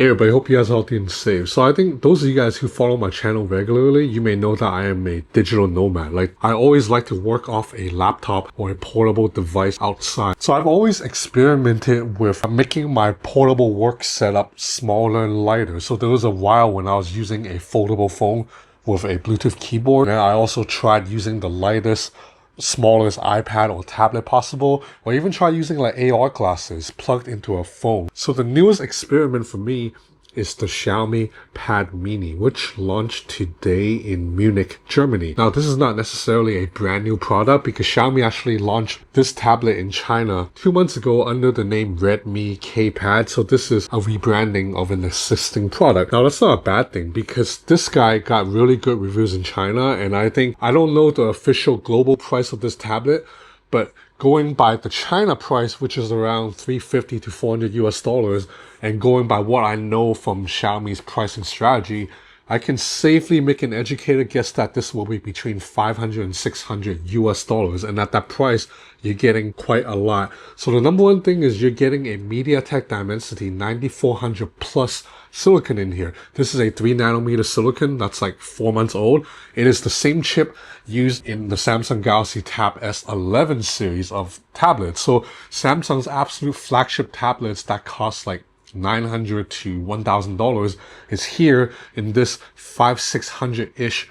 Hey everybody, hope you guys are healthy and safe. So I think those of you guys who follow my channel regularly, you may know that I am a digital nomad. Like, I always like to work off a laptop or a portable device outside. So I've always experimented with making my portable work setup smaller and lighter. So there was a while when I was using a foldable phone with a Bluetooth keyboard, and I also tried using the lightest, smallest iPad or tablet possible, or even try using like AR glasses plugged into a phone. So the newest experiment for me is the Xiaomi Pad Mini, which launched today in Munich, Germany. Now, this is not necessarily a brand new product because Xiaomi actually launched this tablet in China 2 months ago under the name Redmi K Pad. So this is a rebranding of an existing product. Now, that's not a bad thing because this guy got really good reviews in China, and I don't know the official global price of this tablet, but going by the China price, which is around $350 to $400 US, and going by what I know from Xiaomi's pricing strategy, I can safely make an educated guess that this will be between $500 and $600 US, and at that price, you're getting quite a lot. So the number one thing is you're getting a MediaTek Dimensity 9400 plus silicon in here. This is a 3nm silicon that's like 4 months old. It is the same chip used in the Samsung Galaxy Tab S11 series of tablets. So Samsung's absolute flagship tablets that cost like $900 to $1,000 is here in this $500-600-ish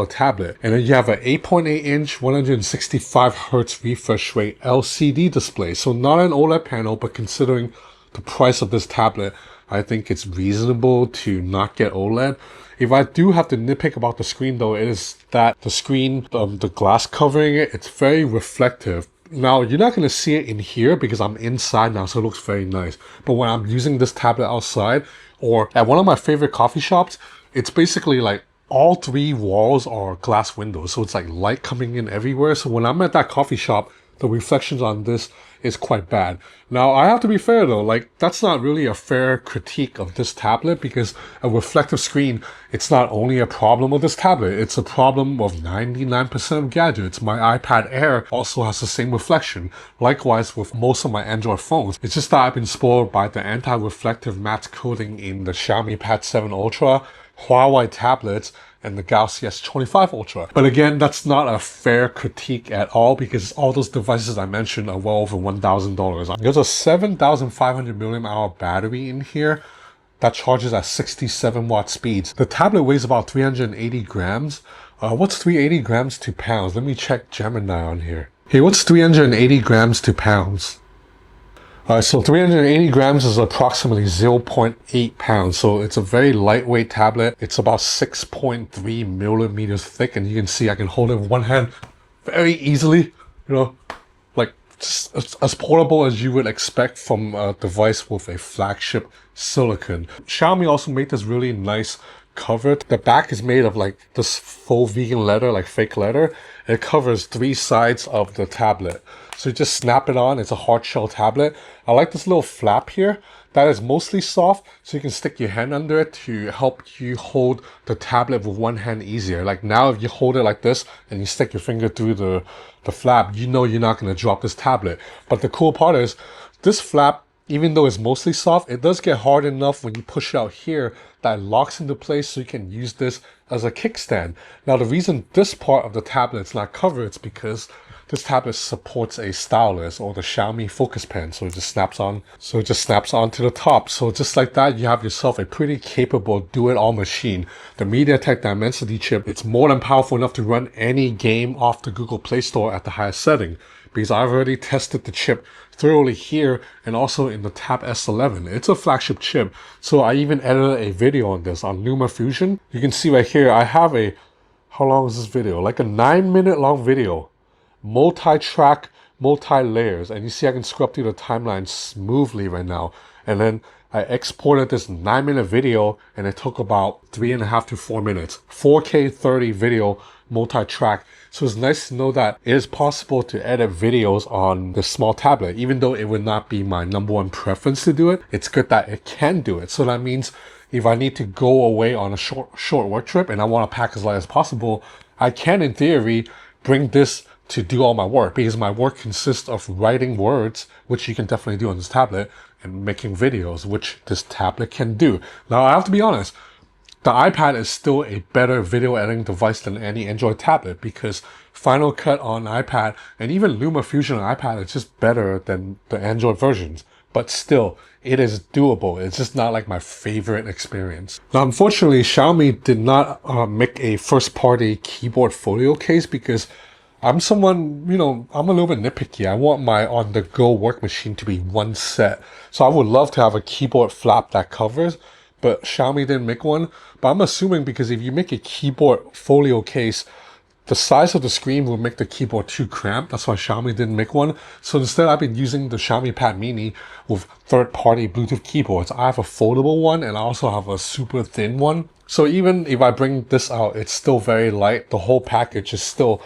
tablet. And then you have an 8.8-inch 165 Hz refresh rate LCD display. So not an OLED panel, but considering the price of this tablet, I think it's reasonable to not get OLED. If I do have to nitpick about the screen though, it is that the screen, the glass covering it, it's very reflective. Now, you're not going to see it in here because I'm inside now, so it looks very nice. But when I'm using this tablet outside or at one of my favorite coffee shops, it's basically like all 3 walls are glass windows. So it's like light coming in everywhere. So when I'm at that coffee shop, the reflections on this is quite bad. Now, I have to be fair though, like that's not really a fair critique of this tablet because a reflective screen, it's not only a problem of this tablet, it's a problem of 99% of gadgets. My iPad Air also has the same reflection. Likewise with most of my Android phones. It's just that I've been spoiled by the anti-reflective matte coating in the Xiaomi Pad 7 Ultra, Huawei tablets, and the Galaxy S25 Ultra. But again, that's not a fair critique at all because all those devices I mentioned are well over $1,000. There's a 7,500 mAh battery in here that charges at 67 watt speeds. The tablet weighs about 380 grams. What's 380 grams to pounds? Let me check Gemini on here. Hey, what's 380 grams to pounds? So 380 grams is approximately 0.8 pounds. So it's a very lightweight tablet. It's about 6.3 millimeters thick. And you can see I can hold it with one hand very easily, you know, like just as portable as you would expect from a device with a flagship silicon. Xiaomi also made this really nice cover. The back is made of like this faux vegan leather, like fake leather. It covers 3 sides of the tablet. So you just snap it on. It's a hard shell tablet. I like this little flap here that is mostly soft, so you can stick your hand under it to help you hold the tablet with one hand easier. Like now, if you hold it like this and you stick your finger through the flap, you know you're not going to drop this tablet. But the cool part is this flap, even though it's mostly soft, it does get hard enough when you push it out here that it locks into place so you can use this as a kickstand. Now, the reason this part of the tablet is not covered is because this tablet supports a stylus or the Xiaomi focus pen, so it just snaps on. So it just snaps onto the top. So just like that, you have yourself a pretty capable do-it-all machine. The MediaTek Dimensity chip, it's more than powerful enough to run any game off the Google Play Store at the highest setting, because I've already tested the chip thoroughly here and also in the Tab S11. It's a flagship chip, so I even edited a video on this on LumaFusion. You can see right here, I have a, how long is this video? Like a 9-minute long video. Multi-track, multi-layers, and you see I can scrub through the timeline smoothly right now. And then I exported this 9-minute video and it took about 3.5 to 4 minutes. 4K 30 video multi-track. So it's nice to know that it is possible to edit videos on this small tablet. Even though it would not be my #1 preference to do it, it's good that it can do it. So that means if I need to go away on a short work trip and I want to pack as light as possible, I can in theory bring this to do all my work, because my work consists of writing words, which you can definitely do on this tablet, and making videos, which this tablet can do. Now, I have to be honest, the iPad is still a better video editing device than any Android tablet because Final Cut on iPad and even LumaFusion on iPad is just better than the Android versions. But still, it is doable. It's just not like my favorite experience. Now, unfortunately, Xiaomi did not make a first-party keyboard folio case because I'm someone, I'm a little bit nitpicky. I want my on-the-go work machine to be one set. So I would love to have a keyboard flap that covers, but Xiaomi didn't make one. But I'm assuming because if you make a keyboard folio case, the size of the screen will make the keyboard too cramped. That's why Xiaomi didn't make one. So instead, I've been using the Xiaomi Pad Mini with third-party Bluetooth keyboards. I have a foldable one and I also have a super thin one. So even if I bring this out, it's still very light. The whole package is still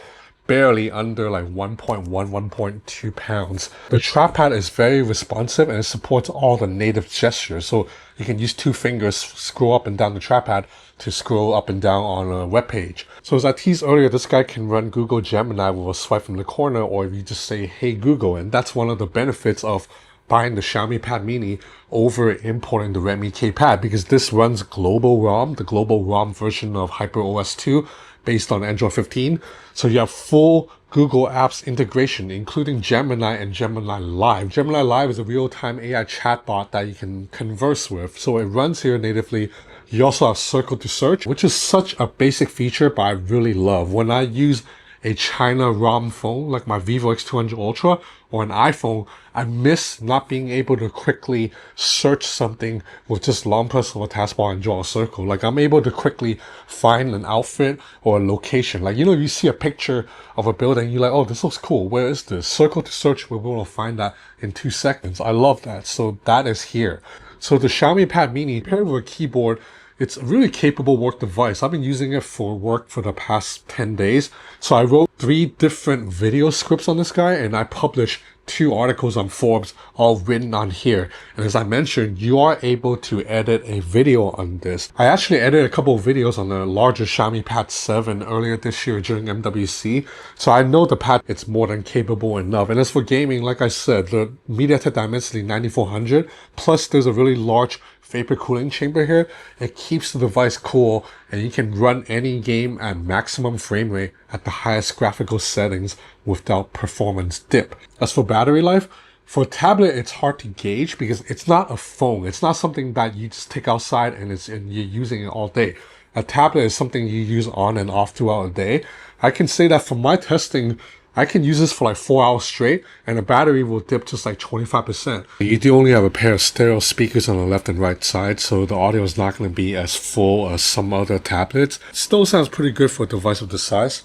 barely under like 1.2 pounds. The trackpad is very responsive and it supports all the native gestures. So you can use 2 fingers, scroll up and down the trackpad to scroll up and down on a web page. So as I teased earlier, this guy can run Google Gemini with a swipe from the corner, or if you just say, "Hey Google," and that's one of the benefits of buying the Xiaomi Pad Mini over importing the Redmi K Pad, because this runs global ROM, the global ROM version of HyperOS 2 based on Android 15. So you have full Google Apps integration, including Gemini and Gemini Live. Gemini Live is a real-time AI chatbot that you can converse with. So it runs here natively. You also have Circle to Search, which is such a basic feature, but I really love. When I use a China ROM phone like my Vivo X200 Ultra or an iPhone, I miss not being able to quickly search something with just long press of a taskbar and draw a circle. Like I'm able to quickly find an outfit or a location. Like, you see a picture of a building, you're like, oh, this looks cool. Where is this? Circle to Search, we're able to find that in 2 seconds. I love that. So that is here. So the Xiaomi Pad Mini paired with a keyboard, it's a really capable work device. I've been using it for work for the past 10 days. So I wrote 3 different video scripts on this guy and I published 2 articles on Forbes, all written on here. And as I mentioned, you are able to edit a video on this. I actually edited a couple of videos on the larger Xiaomi Pad 7 earlier this year during MWC. So I know the pad, it's more than capable enough. And as for gaming, like I said, the MediaTek Dimensity 9400, plus there's a really large vapor cooling chamber here. It keeps the device cool and you can run any game at maximum frame rate at the highest graphical settings without performance dip. As for battery life, for a tablet, it's hard to gauge because it's not a phone. It's not something that you just take outside and you're using it all day. A tablet is something you use on and off throughout a day. I can say that from my testing, I can use this for like 4 hours straight and the battery will dip just like 25%. You do only have a pair of stereo speakers on the left and right side, so the audio is not going to be as full as some other tablets. Still sounds pretty good for a device of this size.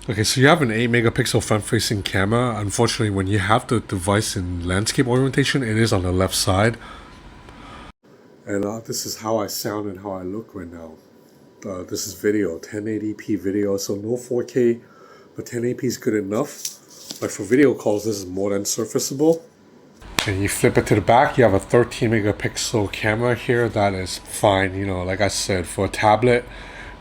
Okay, so you have an 8 megapixel front-facing camera. Unfortunately, when you have the device in landscape orientation, it is on the left side. And this is how I sound and how I look right now. This is video, 1080p video, so no 4K, but 1080p is good enough. But for video calls, this is more than serviceable. And you flip it to the back, you have a 13 megapixel camera here. That is fine, like I said, for a tablet,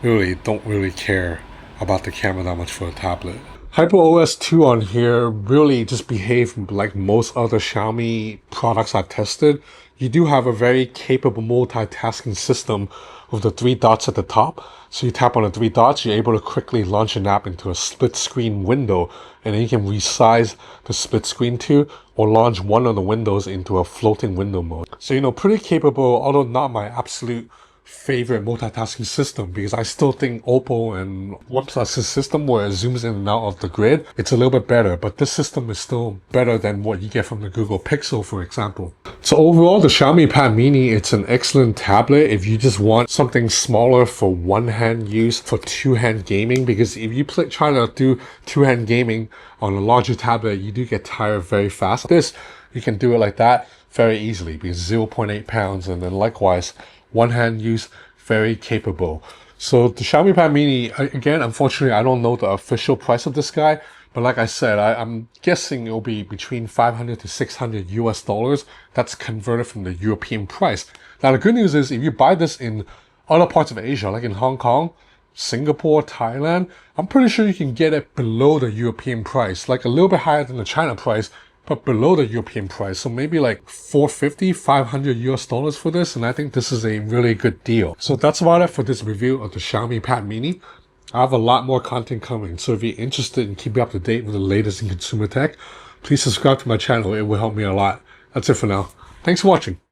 really don't really care about the camera that much for a tablet. HyperOS 2 on here really just behaved like most other Xiaomi products I've tested. You do have a very capable multitasking system with the 3 dots at the top. So you tap on the 3 dots, you're able to quickly launch an app into a split screen window, and then you can resize the split screen to or launch one of the windows into a floating window mode. So pretty capable, although not my absolute favorite multitasking system, because I still think Oppo and OnePlus's system where it zooms in and out of the grid, it's a little bit better, but this system is still better than what you get from the Google Pixel, for example. So overall, the Xiaomi Pad Mini, it's an excellent tablet if you just want something smaller for one-hand use, for two-hand gaming, because if you try to do two-hand gaming on a larger tablet, you do get tired very fast. This, you can do it like that very easily because 0.8 pounds, and then likewise, one-hand use, very capable. So the Xiaomi Pad Mini, again, unfortunately, I don't know the official price of this guy, But like I said, I'm guessing it'll be between 500 to 600 US dollars. That's converted from the European price. Now, the good news is if you buy this in other parts of Asia, like in Hong Kong, Singapore, Thailand, I'm pretty sure you can get it below the European price, like a little bit higher than the China price, but below the European price. So maybe like 450, 500 US dollars for this. And I think this is a really good deal. So that's about it for this review of the Xiaomi Pad Mini. I have a lot more content coming, so if you're interested in keeping up to date with the latest in consumer tech, please subscribe to my channel. It will help me a lot. That's it for now. Thanks for watching.